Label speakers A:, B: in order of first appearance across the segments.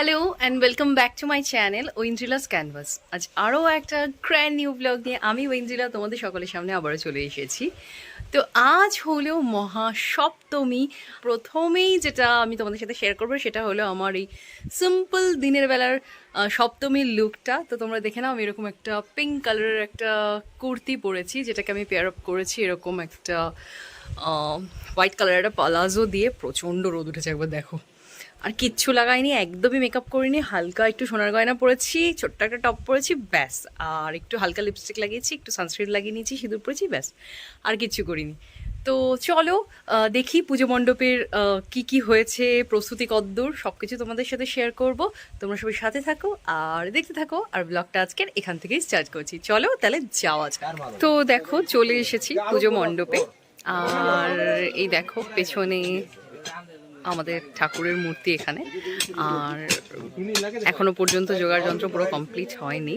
A: Hello and welcome back to my channel Aindrila's canvas. আজ আরও একটা গ্র্যান্ড নিউ ব্লগ নিয়ে আমি ঐন্দ্রিলা তোমাদের সকলের সামনে আবারও চলে এসেছি। তো আজ হলো মহাসপ্তমী। প্রথমেই যেটা আমি তোমাদের সাথে শেয়ার করবো সেটা হলো আমার এই সিম্পল দিনের বেলার সপ্তমীর লুকটা। তো তোমরা দেখে নাও, আমি এরকম একটা পিঙ্ক কালারের একটা কুর্তি পরেছি, যেটাকে আমি পেয়ার আপ করেছি এরকম একটা হোয়াইট কালারের একটা পালাজো দিয়ে। প্রচণ্ড রোদ উঠেছে, একবার দেখো। আর কিচ্ছু লাগাইনি, একদমই মেকআপ করিনি, হালকা একটু সোনার গয়না পরেছি, ছোট্ট একটা টপ পরেছি, ব্যাস। আর একটু হালকা লিপস্টিক লাগিয়েছি, একটু সানস্ক্রিন লাগিয়ে নিয়েছি, সিঁদুর পরেছি, ব্যাস। আর কিচ্ছু করিনি। তো চলো দেখি পুজো মণ্ডপের কি কি হয়েছে, প্রস্তুতি কদ্দূর, সব কিছু তোমাদের সাথে শেয়ার করব। তোমরা সবাই সাথে থাকো আর দেখতে থাকো। আর ব্লগটা আজকের এখান থেকেই স্টার্ট করছি। চলো তাহলে যাওয়া যাক। তো দেখো চলে এসেছি পুজো মণ্ডপে। আর এই দেখো পেছনে আমাদের ঠাকুরের মূর্তি এখানে। আর এখনো পর্যন্ত জোগাড় যন্ত্র পুরো কমপ্লিট হয়নি,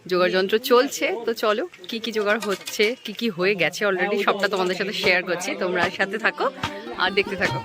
A: জোগাড় যন্ত্র চলছে। তো চলো কি কি জোগাড় হচ্ছে, কি কি হয়ে গেছে অলরেডি, সবটা তোমাদের সাথে শেয়ার করছি। তোমরা সাথে থাকো আর দেখতে থাকো।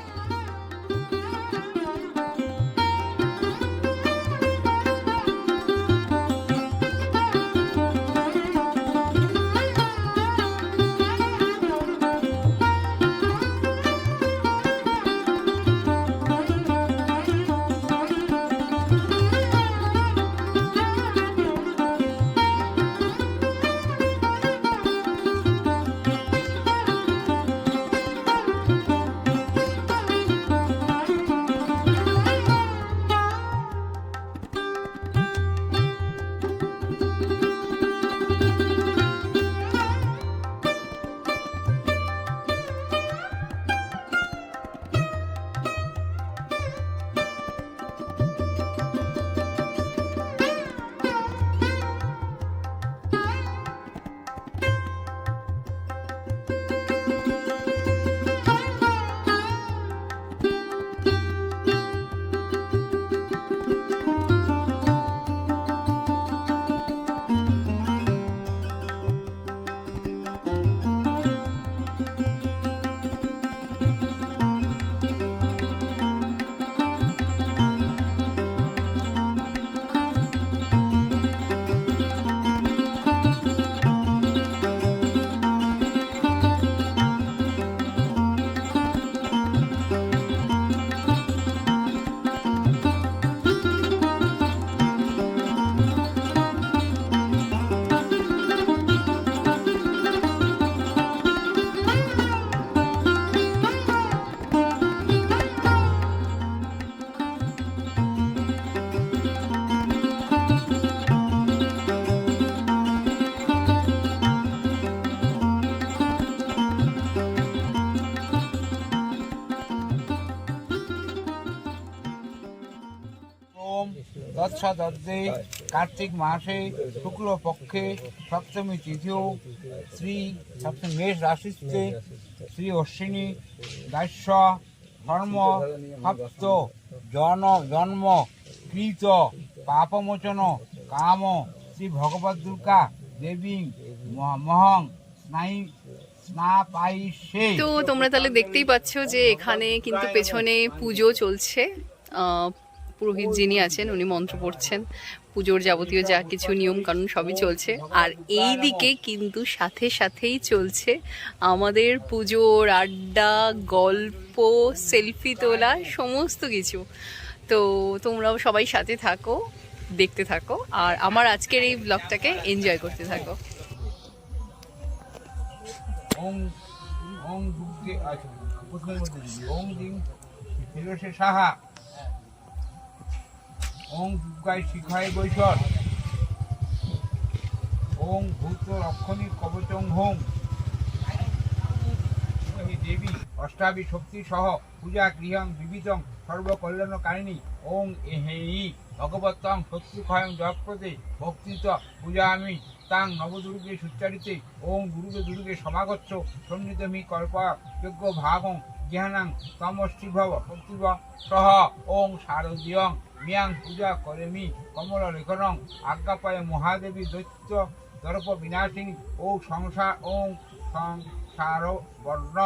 B: তৎসদর্থে কার্তিক মাসে শুক্লপক্ষে সপ্তমী তিথিও শ্রী সপ্তমী মেষ রাশিতে শ্রী অশ্বিনী দাস্য ধর্ম সপ্ত জন্ম কৃত পাপমোচন কাম শ্রী ভগবত দুর্গা দেবী মহং স্নাপাইষে।
A: তো তোমরা তাহলে দেখতেই পাচ্ছ যে এখানে কিন্তু পেছনে পুজো চলছে। পুরোহিত যিনি আছেন উনি মন্ত্র পড়ছেন, পুজোর যাবতীয় যা কিছু নিয়ম কানুন সবই চলছে। আর এই দিকে কিন্তু সাথে সাথেই চলছে আমাদের পুজোর আড্ডা, গল্প, সেলফি তোলা, সমস্ত কিছু। তো তোমরাও সবাই সাথে থাকো, দেখতে থাকো আর আমার আজকের এই ব্লগটাকে এনজয় করতে থাকো।
B: ওং ওং দুর্গে ওং দিন ফিরোসে সাহা ওং দুর্গায় শিখায় বৈশর ওং ভূত রক্ষণী কবচং হোম দেবী অষ্টাবী শক্তি সহ পূজা গৃহং বিবিধং সর্বকল্যাণকারিণী ওং এহেই ভগবতং শত্রুক্ষয়ং জয়প্রদে ভক্তিত পূজামি তাং নবদুর্গে সুচ্চারিতে ওং দুর্গে সমাগচ্ছ সন্নিধমি কল্প যজ্ঞ ভাগং জ্ঞানাং তমশ্রীভব শক্তিভ সহ ওং শারদীয়ং মিয়াং পূজা করেমি কমল লেখনং আজ্ঞাপায় মহাদেবী দৈত্য দর্প বিনাশিনী ও সংসার ওং সার বর্ণ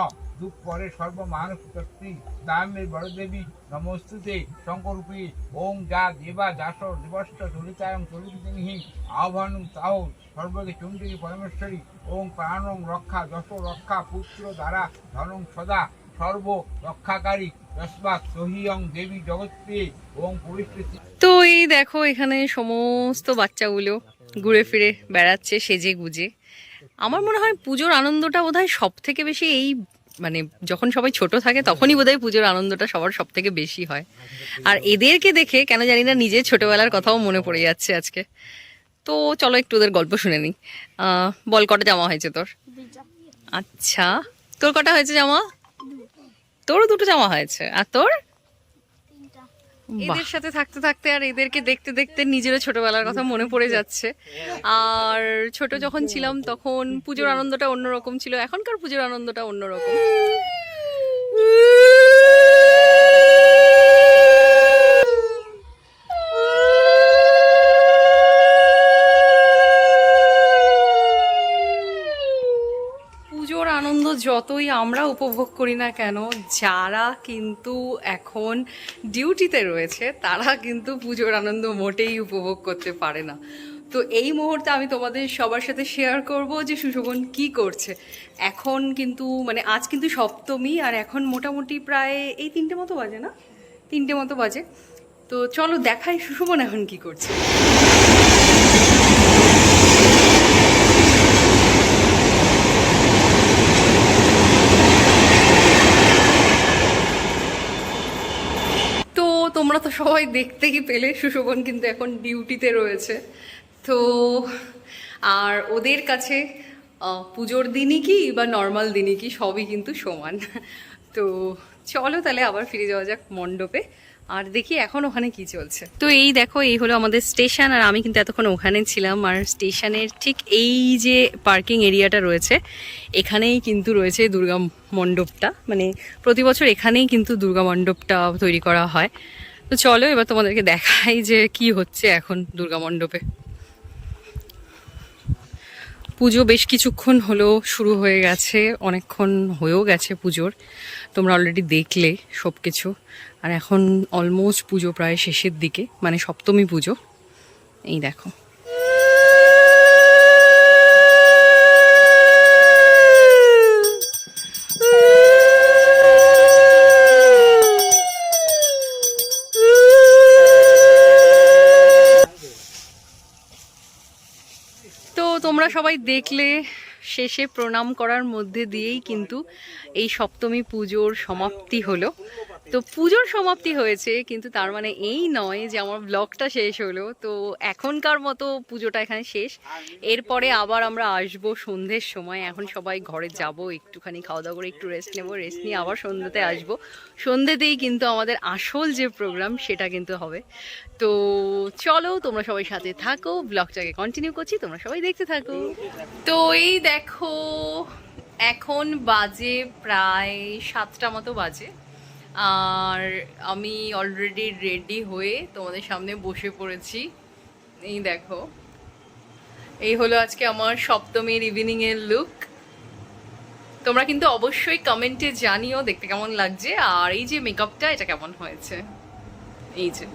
B: দুঃখ পরে সর্বমানব শক্তি দামে বড় দেবী নমস্তুতে শঙ্করূপী ওং যা দেবা যাস দেবষ্ট চলিতায়ং চলিতিহি আহ্বানং তাহ সর্বকে চন্দ্রী পরমেশ্বরী ওং প্রাণং রক্ষা যশ রক্ষা পুত্র দ্বারা ধনং সদা সর্ব রক্ষাকারী তস্মাৎ সহিয়ং দেবী জগৎপ্রিয়ে ওং পরিস্থিতি।
A: তো এই দেখো এখানে সমস্ত বাচ্চাগুলো ঘুরে ফিরে বেড়াচ্ছে সেজে গুজে। আমার মনে হয় পুজোর আনন্দটা বোধহয় সব থেকে বেশি এই মানে যখন সবাই ছোট থাকে তখনই বোধহয় পুজোর আনন্দটা সবার সব থেকে বেশি হয়। আর এদেরকে দেখে কেন জানি না নিজের ছোটবেলার কথাও মনে পড়ে যাচ্ছে আজকে। তো চলো একটু ওদের গল্প শুনে নিই। বল কটা জামা হয়েছে তোর? আচ্ছা, তোর কটা হয়েছে জামা? তোরও দুটো জামা হয়েছে। আর তোর? এদের সাথে থাকতে থাকতে আর এদেরকে দেখতে দেখতে নিজেরও ছোটবেলার কথা মনে পড়ে যাচ্ছে। আর ছোট যখন ছিলাম তখন পুজোর আনন্দটা অন্যরকম ছিল, এখনকার পুজোর আনন্দটা অন্যরকম। পুজোর আনন্দ যতই আমরা উপভোগ করি না কেন, যারা কিন্তু এখন ডিউটিতে রয়েছে তারা কিন্তু পুজোর আনন্দ মোটেই উপভোগ করতে পারে না। তো এই মুহূর্তে আমি তোমাদের সবার সাথে শেয়ার করব যে সুশোভন কি করছে। এখন কিন্তু মানে আজ কিন্তু সপ্তমী, আর এখন মোটামুটি প্রায় এই 3টে মতো বাজে, না 3টে মতো বাজে। তো চলো দেখাই সুশোভন এখন কি করছে। তোমরা তো সবাই দেখতেই পেলে সুশোভন কিন্তু এখন ডিউটিতে রয়েছে। তো আর ওদের কাছে পুজোর দিনই কি বা নর্মাল দিনই কি সবই কিন্তু সমান। তো চলো তাহলে আবার ফিরে যাওয়া যাক মণ্ডপে, আর দেখি এখন ওখানে কি চলছে। তো এই দেখো এই হলো আমাদের স্টেশন, আর আমি কিন্তু এতক্ষণ ওখানে ছিলাম। আর স্টেশনের ঠিক এই যে পার্কিং এরিয়াটা রয়েছে এখানেই কিন্তু রয়েছে দুর্গা মণ্ডপটা, মানে প্রতি বছর এখানেই কিন্তু দুর্গা মণ্ডপটা তৈরি করা হয়। তো চলো এবার তোমাদেরকে দেখাই যে কি হচ্ছে এখন দুর্গা মণ্ডপে। পুজো বেশ কিছুক্ষণ হলো শুরু হয়ে গেছে, অনেকক্ষণ হয়েও গেছে পুজোর, তোমরা অলরেডি দেখলে সব কিছু। আর এখন অলমোস্ট পুজো প্রায় শেষের দিকে, মানে সপ্তমী পুজো। এই দেখো তোমরা সবাই দেখলে শেষে প্রণাম করার মধ্যে দিয়েই কিন্তু এই সপ্তমী পুজোর সমাপ্তি হলো। তো পুজোর সমাপ্তি হয়েছে কিন্তু তার মানে এই নয় যে আমার ব্লগটা শেষ হলো। তো এখনকার মতো পুজোটা এখানে শেষ, এরপরে আবার আমরা আসবো সন্ধ্যের সময়। এখন সবাই ঘরে যাব, একটুখানি খাওয়া দাওয়া করে একটু রেস্ট নেবো, রেস্ট নিয়ে আবার সন্ধ্যেতে আসবো। সন্ধ্যেতেই কিন্তু আমাদের আসল যে প্রোগ্রাম সেটা কিন্তু হবে। তো চলো তোমরা সবাই সাথে থাকো, ব্লগটাকে কন্টিনিউ করছি, তোমরা সবাই দেখতে থাকো। তো এই দেখো এখন বাজে প্রায় 7টা মতো বাজে, আর আমি অলরেডি রেডি হয়ে তোমাদের সামনে বসে পড়েছি। এই দেখো এই হলো আজকে আমার সপ্তমীর ইভিনিংয়ের লুক। তোমরা কিন্তু অবশ্যই কমেন্টে জানিও দেখতে কেমন লাগছে, আর এই যে মেকআপটা এটা কেমন হয়েছে। এই যে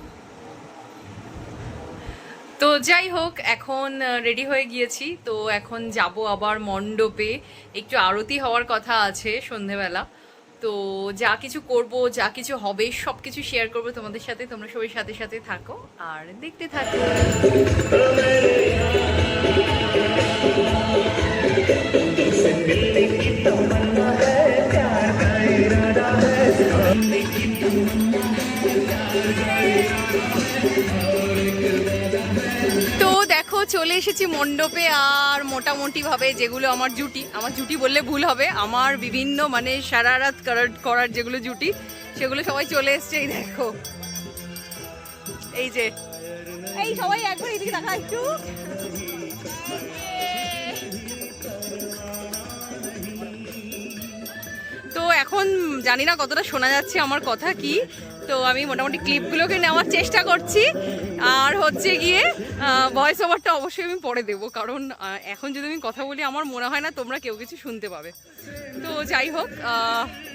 A: তো যাই হোক এখন রেডি হয়ে গিয়েছি। তো এখন যাব আবার মণ্ডপে, একটু আরতি হওয়ার কথা আছে সন্ধেবেলা। তো যা কিছু করব, যা কিছু হবে সব কিছু শেয়ার করবো তোমাদের সাথে। তোমরা সবাই সাথে সাথে থাকো আর দেখতে থাকো। তো দেখো চলে এসেছি মণ্ডপে, আর মোটামুটি ভাবে যেগুলো আমার জুটি বললে ভুল হবে, আমার বিভিন্ন মানে সারারাত করার যেগুলো জুটি সেগুলো সবাই চলে এসছে। এই দেখো এই যে এই সবাই একবার এইদিকে দেখা একটু। তো এখন জানি না কতটা শোনা যাচ্ছে আমার কথা কি, তো আমি মোটামুটি ক্লিপগুলোকে নেওয়ার চেষ্টা করছি। আর হচ্ছে গিয়ে ভয়েস ওভারটা অবশ্যই আমি পরে দেবো, কারণ এখন যদি আমি কথা বলি আমার মনে হয় না তোমরা কেউ কিছু শুনতে পাবে। তো যাই হোক,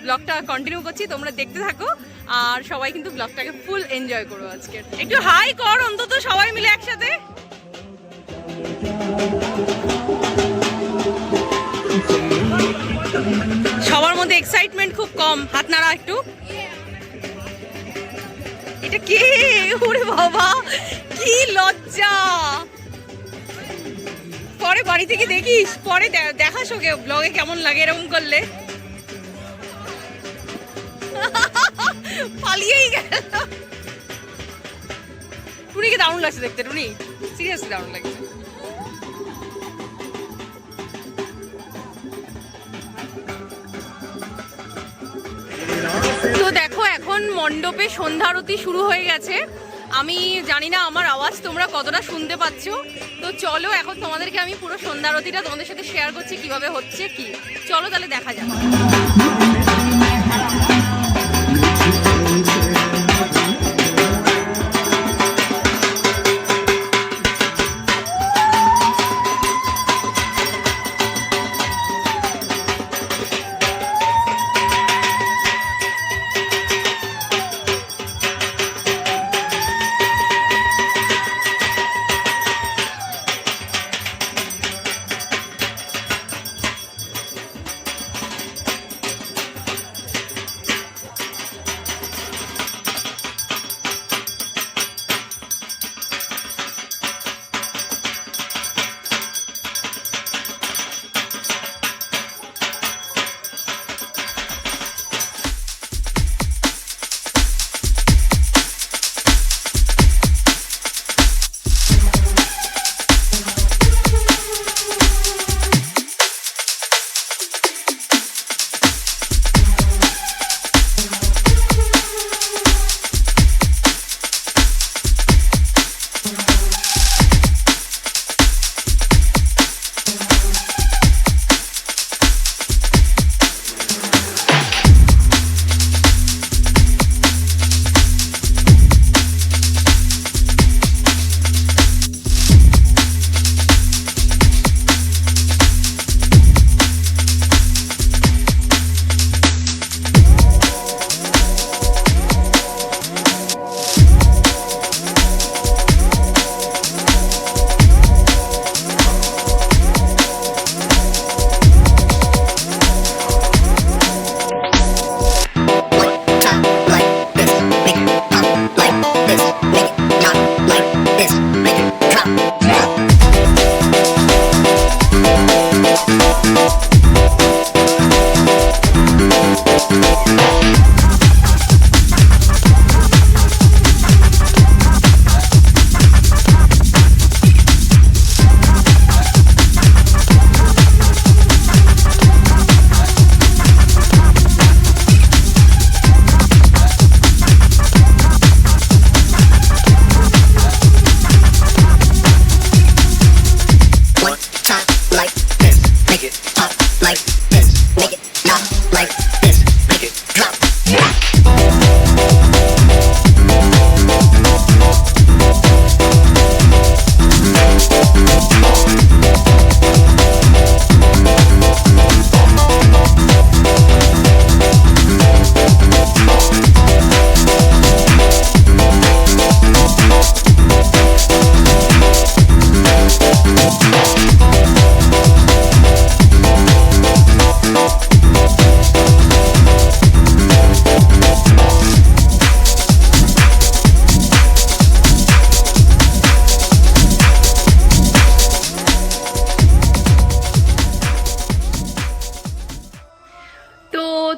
A: ব্লগটা কন্টিনিউ করছি, তোমরা দেখতে থাকো আর সবাই কিন্তু ব্লগটাকে ফুল এনজয় করো। আজকে একটু হাই কর অন্তত সবাই মিলে একসাথে। সবার মধ্যে এক্সাইটমেন্ট খুব কম, হাত নাড়া একটু। এটা কে? ওরে বাবা কি লজ্জা! পরে বাড়ি থেকে দেখিস, পরে দেখাস ওকে ব্লগে কেমন লাগে এরকম করলে। পালিয়েই গেল। টুনিকে দারুণ লাগছে দেখতে, টুনি সিরিয়াসলি দারুণ লাগছে। তো দেখো এখন মণ্ডপে সন্ধ্যারতি শুরু হয়ে গেছে। আমি জানি না আমার আওয়াজ তোমরা কতটা শুনতে পাচ্ছ। তো চলো এখন তোমাদেরকে আমি পুরো সন্ধ্যারতিটা তোমাদের সাথে শেয়ার করছি কিভাবে হচ্ছে কি। চলো তাহলে দেখা যাক।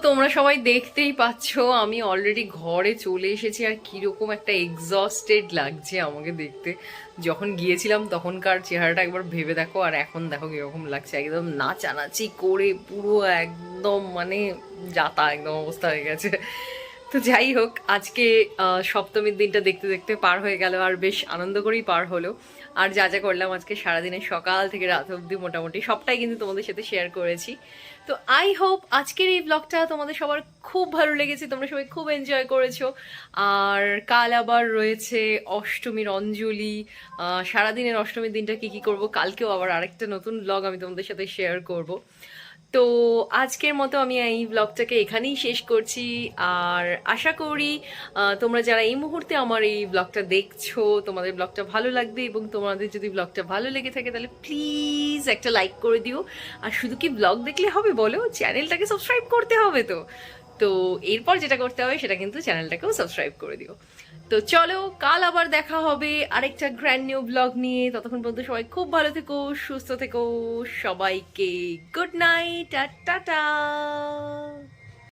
A: তোমরা সবাই দেখতেই পাচ্ছ আমি অলরেডি ঘরে চলে এসেছি, আর কিরকম একটা এক্সস্টেড লাগছে আমাকে দেখতে। যখন গিয়েছিলাম তখনকার চেহারাটা একবার ভেবে দেখো, আর এখন দেখো কিরকম লাগছে। একদম নাচানাচি করে পুরো একদম মানে যাতা একদম অবস্থা হয়ে গেছে। তো যাই হোক, আজকে সপ্তমীর দিনটা দেখতে দেখতে পার হয়ে গেল, আর বেশ আনন্দ করেই পার হলো। আর যা যা করলাম আজকে সারাদিনে সকাল থেকে রাত অবধি মোটামুটি সবটাই কিন্তু তোমাদের সাথে শেয়ার করেছি। তো আই হোপ আজকের এই ব্লগটা তোমাদের সবার খুব ভালো লেগেছে, তোমরা সবাই খুব এনজয় করেছো। আর কাল আবার রয়েছে অষ্টমীর অঞ্জলি, সারাদিনের অষ্টমীর দিনটা কি কি করব, কালকেও আবার আরেকটা নতুন ব্লগ আমি তোমাদের সাথে শেয়ার করব। তো আজকের মতো আমি এই ব্লগটাকে এখানেই শেষ করছি। আর আশা করি তোমরা যারা এই মুহূর্তে আমার এই ব্লগটা দেখছো তোমাদের ব্লগটা ভালো লাগবে, এবং তোমাদের যদি ব্লগটা ভালো লেগে থাকে তাহলে প্লিজ একটা লাইক করে দিও। আর শুধু কি ব্লগ দেখলে হবে বলো, চ্যানেলটাকে সাবস্ক্রাইব করতে হবে তো। তো এরপর যেটা করতে হবে সেটা কিন্তু চ্যানেলটাকেও সাবস্ক্রাইব করে দিও। তো চলো, কাল আবার দেখা হবে আরেকটা গ্র্যান্ড নিউ ব্লগ নিয়ে। ততক্ষণ পর্যন্ত সবাই খুব ভালো থেকো, সুস্থ থেকো। সবাইকে গুড নাইট আর টাটা।